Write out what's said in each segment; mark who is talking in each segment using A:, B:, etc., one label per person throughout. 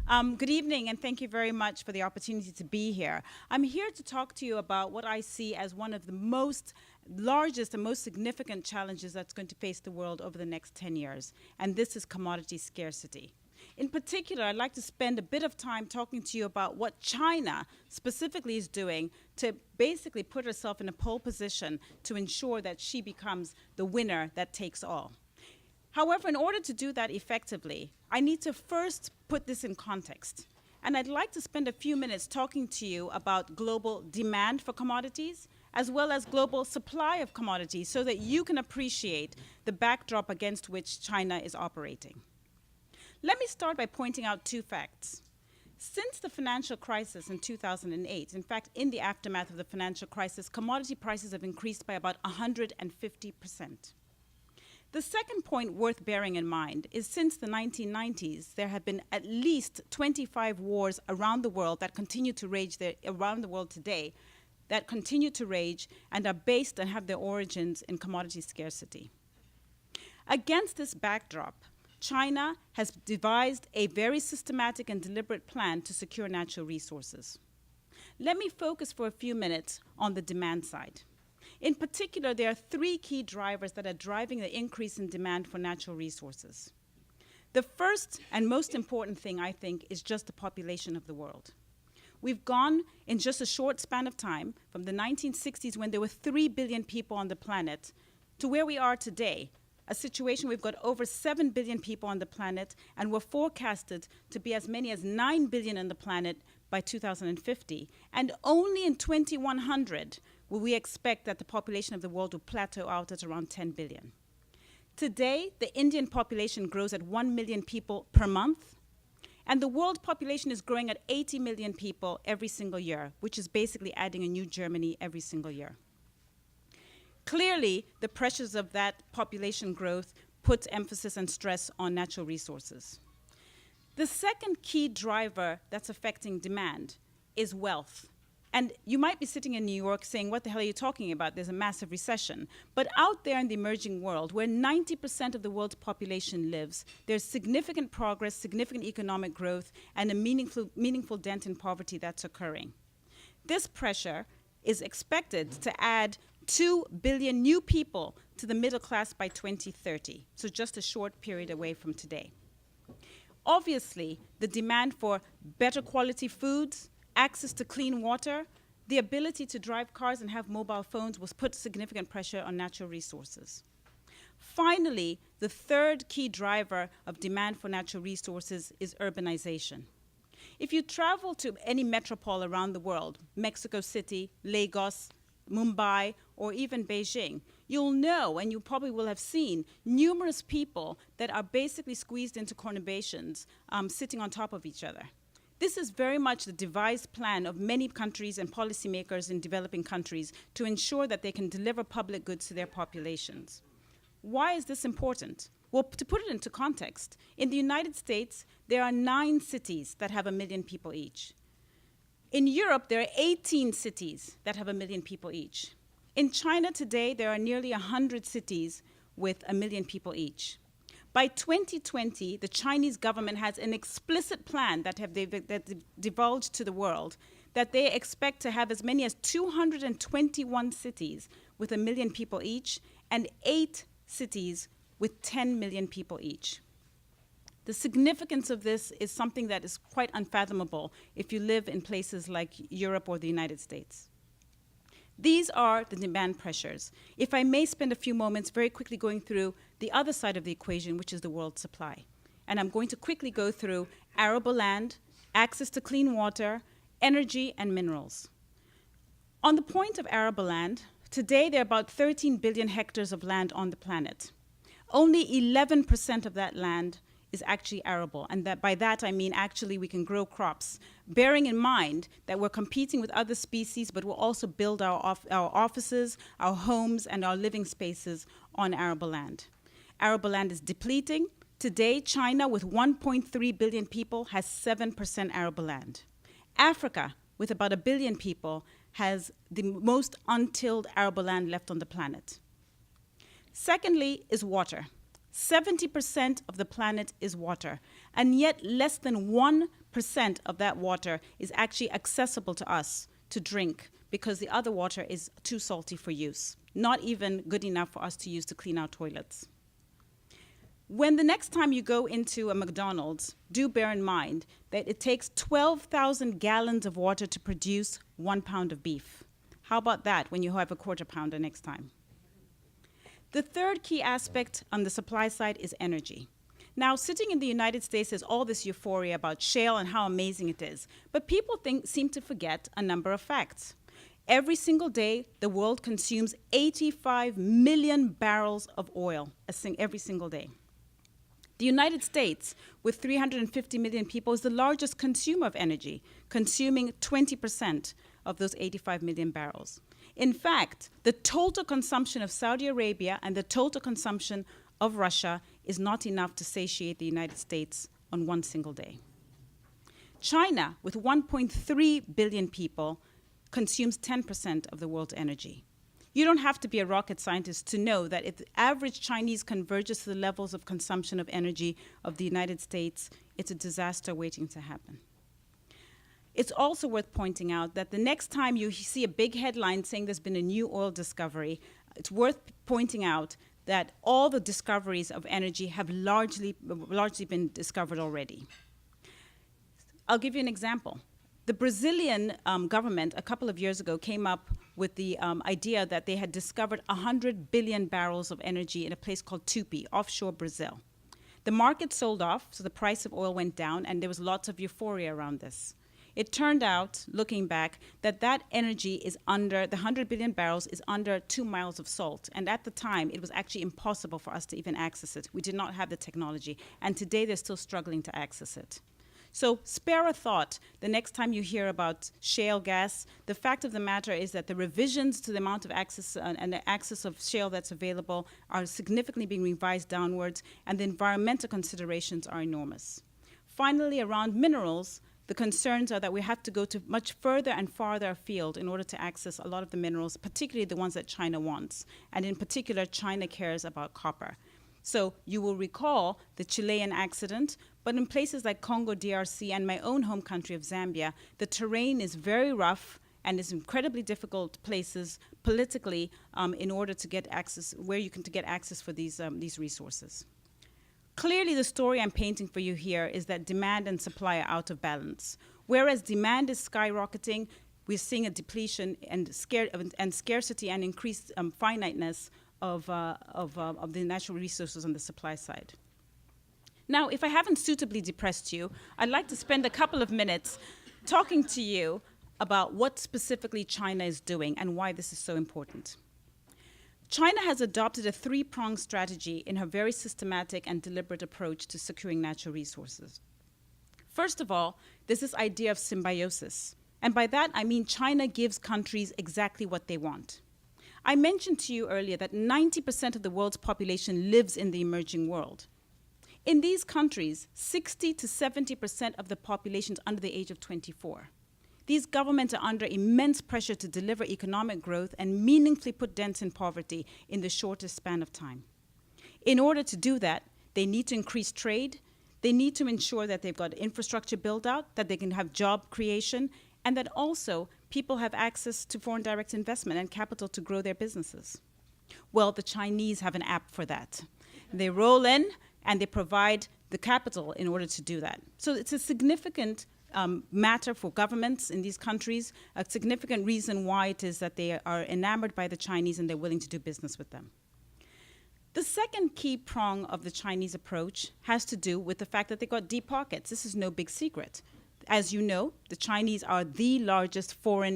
A: Good evening, and thank you very much for the opportunity to be here. I'm here to talk to you about what I see as one of the largest and most significant challenges that's going to face the world over the next 10 years, and this is commodity scarcity. In particular, I'd like to spend a bit of time talking to you about what China specifically is doing to basically put herself in a pole position to ensure that she becomes the winner that takes all. However, in order to do that effectively, I need to first put this in context. And I'd like to spend a few minutes talking to you about global demand for commodities, as well as global supply of commodities, so that you can appreciate the backdrop against which China is operating. Let me start by pointing out two facts. Since the financial crisis in 2008, in fact, in the aftermath of the financial crisis, commodity prices have increased by about 150%. The second point worth bearing in mind is since the 1990s, there have been at least 25 wars around the world that continue to rage around the world today, that continue to rage and are based and have their origins in commodity scarcity. Against this backdrop, China has devised a very systematic and deliberate plan to secure natural resources. Let me focus for a few minutes on the demand side. In particular, there are three key drivers that are driving the increase in demand for natural resources. The first and most important thing, I think, is just the population of the world. We've gone in just a short span of time, from the 1960s when there were 3 billion people on the planet, to where we are today, a situation we've got over 7 billion people on the planet, and we're forecasted to be as many as 9 billion on the planet by 2050. And only in 2100 will we expect that the population of the world will plateau out at around 10 billion. Today, the Indian population grows at 1 million people per month, and the world population is growing at 80 million people every single year, which is basically adding a new Germany every single year. Clearly, the pressures of that population growth puts emphasis and stress on natural resources. The second key driver that's affecting demand is wealth. And you might be sitting in New York saying, what the hell are you talking about? There's a massive recession. But out there in the emerging world, where 90% of the world's population lives, there's significant progress, significant economic growth, and a meaningful dent in poverty that's occurring. This pressure is expected to add 2 billion new people to the middle class by 2030, so just a short period away from today. Obviously, the demand for better quality foods, access to clean water, the ability to drive cars and have mobile phones will put significant pressure on natural resources. Finally, the third key driver of demand for natural resources is urbanization. If you travel to any metropole around the world, Mexico City, Lagos, Mumbai, or even Beijing, you'll know, and you probably will have seen, numerous people that are basically squeezed into conurbations, sitting on top of each other. This is very much the devised plan of many countries and policymakers in developing countries to ensure that they can deliver public goods to their populations. Why is this important? Well, to put it into context, in the United States, there are 9 cities that have 1 million people each. In Europe, there are 18 cities that have 1 million people each. In China today, there are nearly 100 cities with 1 million people each. By 2020, the Chinese government has an explicit plan that they've divulged to the world that they expect to have as many as 221 cities with 1 million people each and 8 cities with 10 million people each. The significance of this is something that is quite unfathomable if you live in places like Europe or the United States. These are the demand pressures. If I may spend a few moments very quickly going through the other side of the equation, which is the world supply. And I'm going to quickly go through arable land, access to clean water, energy, and minerals. On the point of arable land, today there are about 13 billion hectares of land on the planet. Only 11% of that land is actually arable, and that by that I mean actually we can grow crops, bearing in mind that we're competing with other species, but we'll also build our offices, our homes, and our living spaces on arable land. Arable land is depleting. Today, China, with 1.3 billion people, has 7% arable land. Africa, with about 1 billion people, has the most untilled arable land left on the planet. Secondly is water. 70% of the planet is water, and yet less than 1% of that water is actually accessible to us to drink because the other water is too salty for use, not even good enough for us to use to clean our toilets. When the next time you go into a McDonald's, do bear in mind that it takes 12,000 gallons of water to produce 1 pound of beef. How about that when you have a quarter pounder next time? The third key aspect on the supply side is energy. Now, sitting in the United States, there's all this euphoria about shale and how amazing it is. But people seem to forget a number of facts. Every single day, the world consumes 85 million barrels of oil every single day. The United States, with 350 million people, is the largest consumer of energy, consuming 20% of those 85 million barrels. In fact, the total consumption of Saudi Arabia and the total consumption of Russia is not enough to satiate the United States on one single day. China, with 1.3 billion people, consumes 10% of the world's energy. You don't have to be a rocket scientist to know that if the average Chinese converges to the levels of consumption of energy of the United States, it's a disaster waiting to happen. It's also worth pointing out that the next time you see a big headline saying there's been a new oil discovery, it's worth pointing out that all the discoveries of energy have largely been discovered already. I'll give you an example. The Brazilian government a couple of years ago came up with the idea that they had discovered 100 billion barrels of energy in a place called Tupi, offshore Brazil. The market sold off, so the price of oil went down, and there was lots of euphoria around this. It turned out, looking back, that that energy is under, the 100 billion barrels is under 2 miles of salt. And at the time, it was actually impossible for us to even access it. We did not have the technology. And today, they're still struggling to access it. So spare a thought the next time you hear about shale gas. The fact of the matter is that the revisions to the amount of access and the access of shale that's available are significantly being revised downwards, and the environmental considerations are enormous. Finally, around minerals, the concerns are that we have to go to much further and farther afield in order to access a lot of the minerals, particularly the ones that China wants. And in particular, China cares about copper. So you will recall the Chilean accident, but in places like Congo, DRC, and my own home country of Zambia, the terrain is very rough and is incredibly difficult places politically in order to get access, where you can to get access for these resources. Clearly, the story I'm painting for you here is that demand and supply are out of balance. Whereas demand is skyrocketing, we're seeing a depletion and scarcity and increased finiteness of the natural resources on the supply side. Now, if I haven't suitably depressed you, I'd like to spend a couple of minutes talking to you about what specifically China is doing and why this is so important. China has adopted a three-pronged strategy in her very systematic and deliberate approach to securing natural resources. First of all, there's this idea of symbiosis. And by that, I mean China gives countries exactly what they want. I mentioned to you earlier that 90% of the world's population lives in the emerging world. In these countries, 60 to 70% of the population is under the age of 24. These governments are under immense pressure to deliver economic growth and meaningfully put dents in poverty in the shortest span of time. In order to do that, they need to increase trade, they need to ensure that they've got infrastructure built out, that they can have job creation, and that also people have access to foreign direct investment and capital to grow their businesses. Well, the Chinese have an app for that. They roll in and they provide the capital in order to do that. So it's a significant matter for governments in these countries, a significant reason why it is that they are enamored by the Chinese and they're willing to do business with them. The second key prong of the Chinese approach has to do with the fact that they've got deep pockets. This is no big secret. As you know, the Chinese are the largest foreign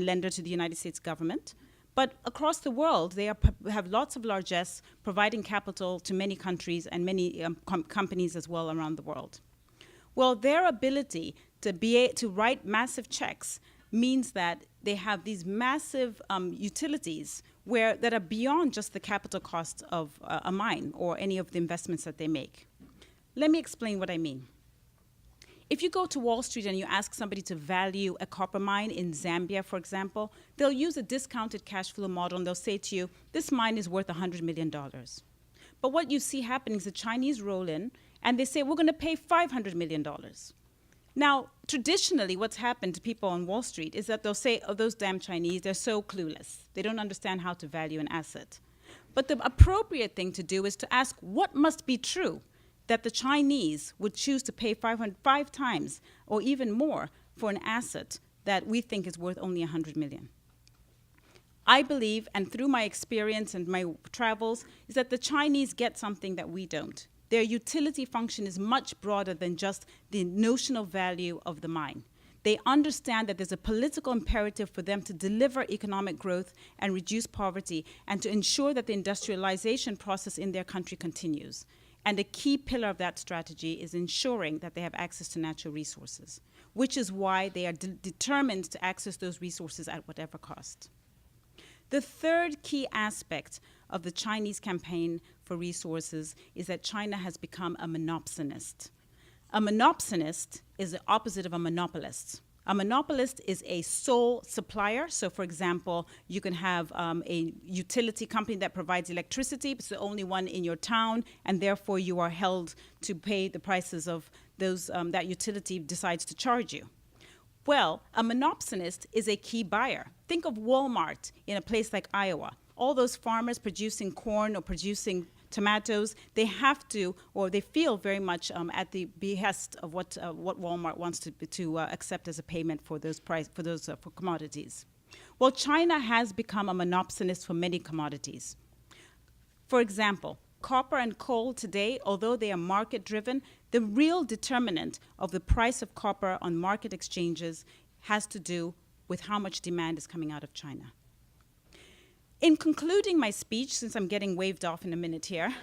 A: lender to the United States government. But across the world, they have lots of largesse, providing capital to many countries and many companies as well around the world. Well, their ability to write massive checks means that they have these massive utilities that are beyond just the capital cost of a mine or any of the investments that they make. Let me explain what I mean. If you go to Wall Street and you ask somebody to value a copper mine in Zambia, for example, they'll use a discounted cash flow model and they'll say to you, this mine is worth $100 million. But what you see happening is the Chinese roll in and they say, we're going to pay $500 million. Now, traditionally, what's happened to people on Wall Street is that they'll say, oh, those damn Chinese, they're so clueless. They don't understand how to value an asset. But the appropriate thing to do is to ask, what must be true that the Chinese would choose to pay 5 times or even more for an asset that we think is worth only 100 million? I believe, and through my experience and my travels, is that the Chinese get something that we don't. Their utility function is much broader than just the notional value of the mine. They understand that there's a political imperative for them to deliver economic growth and reduce poverty and to ensure that the industrialization process in their country continues. And a key pillar of that strategy is ensuring that they have access to natural resources, which is why they are determined to access those resources at whatever cost. The third key aspect of the Chinese campaign for resources is that China has become a monopsonist. A monopsonist is the opposite of a monopolist. A monopolist is a sole supplier. So, for example, you can have a utility company that provides electricity. It's the only one in your town, and therefore you are held to pay the prices of those that utility decides to charge you. Well, a monopsonist is a key buyer. Think of Walmart in a place like Iowa. All those farmers producing corn or producing tomatoes, they have to, or they feel very much at the behest of what Walmart wants to accept as a payment for those for commodities. Well, China has become a monopsonist for many commodities. For example, copper and coal today, although they are market-driven, the real determinant of the price of copper on market exchanges has to do with how much demand is coming out of China. In concluding my speech, since I'm getting waved off in a minute here,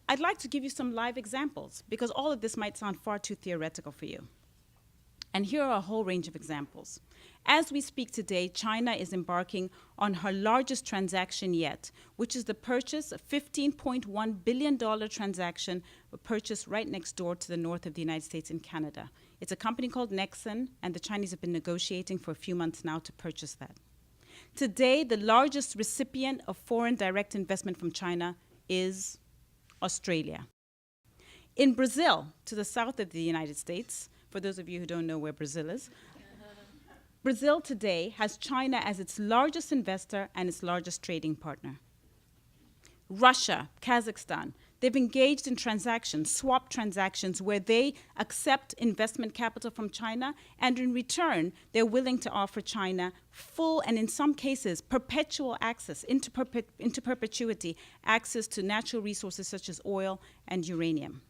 A: I'd like to give you some live examples, because all of this might sound far too theoretical for you. And here are a whole range of examples. As we speak today, China is embarking on her largest transaction yet, which is the purchase of $15.1 billion transaction, a purchase right next door to the north of the United States in Canada. It's a company called Nexen, and the Chinese have been negotiating for a few months now to purchase that. Today, the largest recipient of foreign direct investment from China is Australia. In Brazil, to the south of the United States, for those of you who don't know where Brazil is, Brazil today has China as its largest investor and its largest trading partner. Russia, Kazakhstan, they've engaged in transactions, swap transactions, where they accept investment capital from China, and in return, they're willing to offer China full, and in some cases, perpetual access, into perpetuity, access to natural resources such as oil and uranium.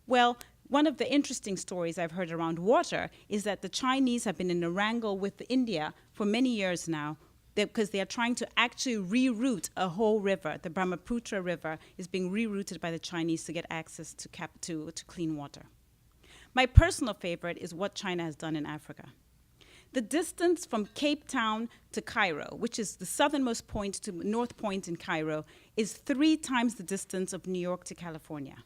A: Well, one of the interesting stories I've heard around water is that the Chinese have been in a wrangle with India for many years now, because they are trying to actually reroute a whole river. The Brahmaputra River is being rerouted by the Chinese to get access to clean water. My personal favorite is what China has done in Africa. The distance from Cape Town to Cairo, which is the southernmost point to North Point in Cairo, is 3 times the distance of New York to California.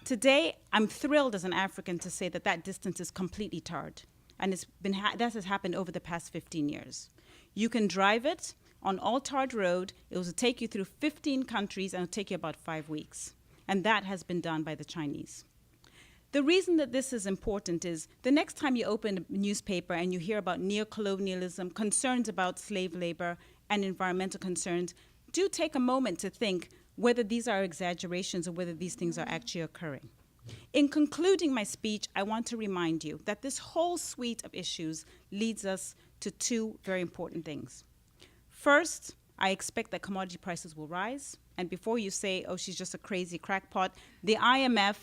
A: Today, I'm thrilled as an African to say that that distance is completely tarred, and that has happened over the past 15 years. You can drive it on all tarred road. It will take you through 15 countries, and it'll take you about 5 weeks. And that has been done by the Chinese. The reason that this is important is the next time you open a newspaper and you hear about neocolonialism, concerns about slave labor, and environmental concerns, do take a moment to think whether these are exaggerations or whether these things are actually occurring. In concluding my speech, I want to remind you that this whole suite of issues leads us to 2 very important things. First, I expect that commodity prices will rise. And before you say, oh, she's just a crazy crackpot, the IMF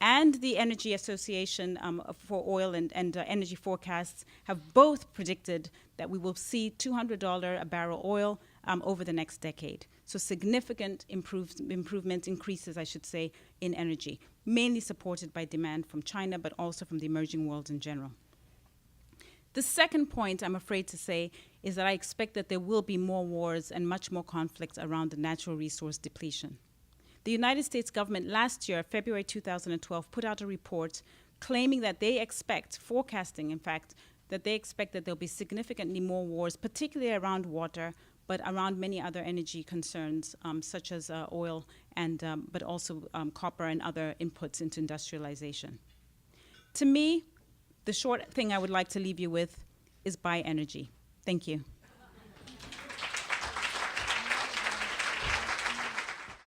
A: and the Energy Association for Oil and Energy Forecasts have both predicted that we will see $200 a barrel oil over the next decade. So significant increases, I should say, in energy, mainly supported by demand from China, but also from the emerging world in general. The second point, I'm afraid to say, is that I expect that there will be more wars and much more conflict around the natural resource depletion. The United States government last year, February 2012, put out a report claiming that they expect, forecasting in fact, that they expect that there'll be significantly more wars, particularly around water, but around many other energy concerns, such as oil and but also copper and other inputs into industrialization. To me, the short thing I would like to leave you with is buy energy. Thank you.